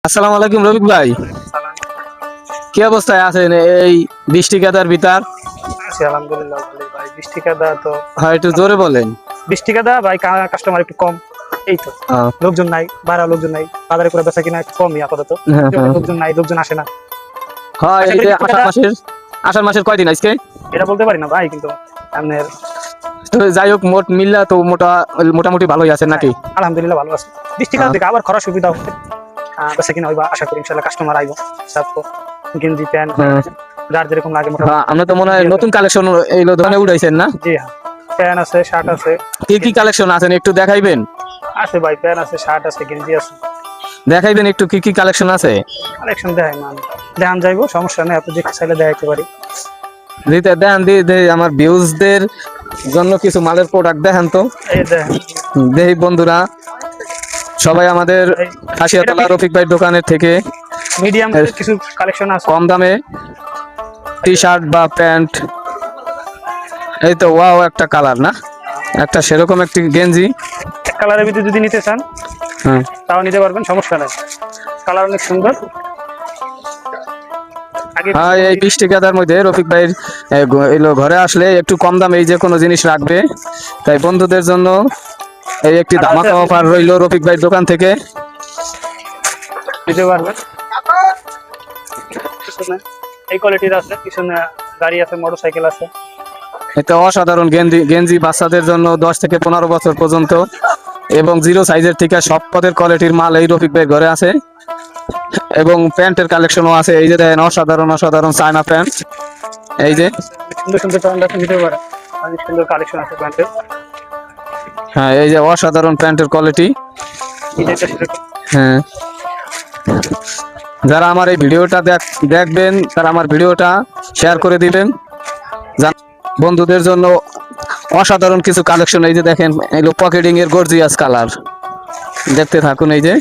আসসালামু আলাইকুম রফিক ভাই, কি অবস্থায় আছেন এই বৃষ্টি কাদার ভিতর? আছি আলহামদুলিল্লাহ ভালোই ভাই। বৃষ্টি কাদা তো হ্যাঁ, একটু জোরে বলেন। বৃষ্টি কাদা ভাই, কাস্টমার একটু কম। এই তো আহ, লোকজন নাই, বাইরে লোকজন নাই, বাজারে করে বেচা কিনা একটু কমই আপাতত। হ্যাঁ, হ্যাঁ। লোকজন নাই, লোকজন আসে না। হয় আশা এই করি যে বৃষ্টি কাদা আষাঢ় মাসের কয়দিন আজকে? এটা বলতে পারি না ভাই, কিন্তু আপনার তো যাই হোক, মিল্লা তো মোটামুটি ভালোই আছেন নাকি? আলহামদুলিল্লাহ ভালো আছে। বৃষ্টি কাদা থেকে আবার খরা সুবিধা হবে, বেচা কিনা হইবা। আশা করি ইনশাল্লাহ কাস্টমার আইব। সব গেঞ্জি প্যান্ট হ্যাঁ। যার যেরকম লাগে হ্যাঁ, আমরা তো মনে হয় নতুন কালেকশন এই দোকানে উঠাইছেন না? জি হ্যাঁ, প্যান্ট আছে, শার্ট আছে। কি কি কালেকশন আছেন একটু দেখাইবেন? আছে ভাই, প্যান্ট আছে, শার্ট আছে, গেঞ্জি আছে। দেখাইবেন একটু কি কি কালেকশন আছে? কালেকশন দেখাই মান দেখান যাইবো, সমস্যা নেই। আপনি দেখতে চাইলে দেখাইতে পারি। দিতে দেখান আমার ভিউজদের জন্য কিছু মালের প্রোডাক্ট দেখান তো। এই দেখেন, দেখি বন্ধুরা, সবাই আমাদের হাসিয়াতলা রফিক ভাই দোকানের থেকে মিডিয়াম কিছু কালেকশন আছে। কম দামে টি শার্ট বা প্যান্ট। এই তো ওয়াও, একটা কালার না, একটা সেরকম একটি গেঞ্জি। এক কালারের ভিতরে যদি নিতে চান হ্যাঁ, তাও নিতে পারবেন, সমস্যা নেই। কালার অনেক সুন্দর। আগে হ্যাঁ, এই বৃষ্টি কাদার মধ্যে রফিক ভাইয়ের ঘরে আসলে একটু কম দামে এই যে কোনো জিনিস রাখবে, তাই বন্ধুদের জন্য এই একটি ধামাকা অফার রইল রফিক ভাইয়ের দোকান থেকে। নিতে পারবেন। পিছনে এই কোয়ালিটির আছে, পিছনে গাড়ি আছে, মোটরসাইকেল আছে। এটা অসাধারণ গেঞ্জি গেঞ্জি বাচ্চাদের জন্য 10 থেকে 15 বছর পর্যন্ত, এবং জিরো সাইজের থেকে সব পদের কোয়ালিটির মাল এই রফিক ভাইয়ের ঘরে আছে। এবং প্যান্টের কালেকশনও আছে, এই যে দেখেন অসাধারণ অসাধারণ চায়না প্যান্ট। এই যে সুন্দর সুন্দর প্যান্ট আছে, নিতে পারেন। অনেক সুন্দর কালেকশন আছে প্যান্টের। হ্যাঁ, এই যে অসাধারণ প্যান্টের কোয়ালিটি। হ্যাঁ, যারা আমার এই ভিডিওটা দেখবেন তারা আমার ভিডিওটা শেয়ার করে দিবেন বন্ধুদের জন্য। অসাধারণ কিছু কালেকশন, এই যে দেখেন এগুলো পকেটিং এর গর্জিয়াস কালার, দেখতে থাকুন। এই যে,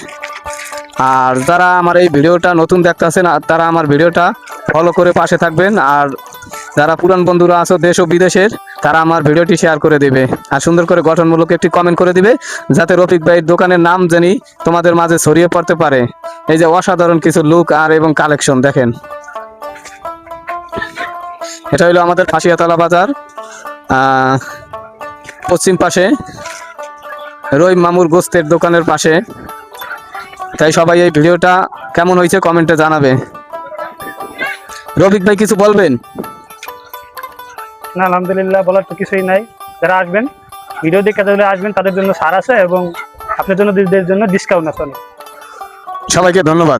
আর যারা আমার এই ভিডিওটা নতুন দেখতেছেন তারা আমার ভিডিওটা ফলো করে পাশে থাকবেন। আর যারা পুরান বন্ধুরা আছো দেশ ও বিদেশের, তারা আমার ভিডিওটি শেয়ার করে দিবে আর সুন্দর করে গঠনমূলক একটি কমেন্ট করে দিবে, যাতে রফিক ভাইয়ের দোকানের নাম জানি তোমাদের মাঝে ছড়িয়ে পড়তে পারে। এই যে অসাধারণ কিছু লুক আর এবং কালেকশন দেখেন। এটা হলো আমাদের হাসিয়াতলা বাজার, পশ্চিম পাশে রহিম মামুর গোস্তের দোকানের পাশে। তাই সবাই এই ভিডিওটা কেমন হয়েছে কমেন্টে জানাবে। রফিক ভাই কিছু বলবেন? না, আলহামদুলিল্লাহ বলার তো কিছুই নাই। যারা আসবেন, ভিডিও দেখে যারা আসবেন, তাদের জন্য ছাড় আছে এবং আপনার জন্য ডিসকাউন্ট আছে। সবাইকে ধন্যবাদ।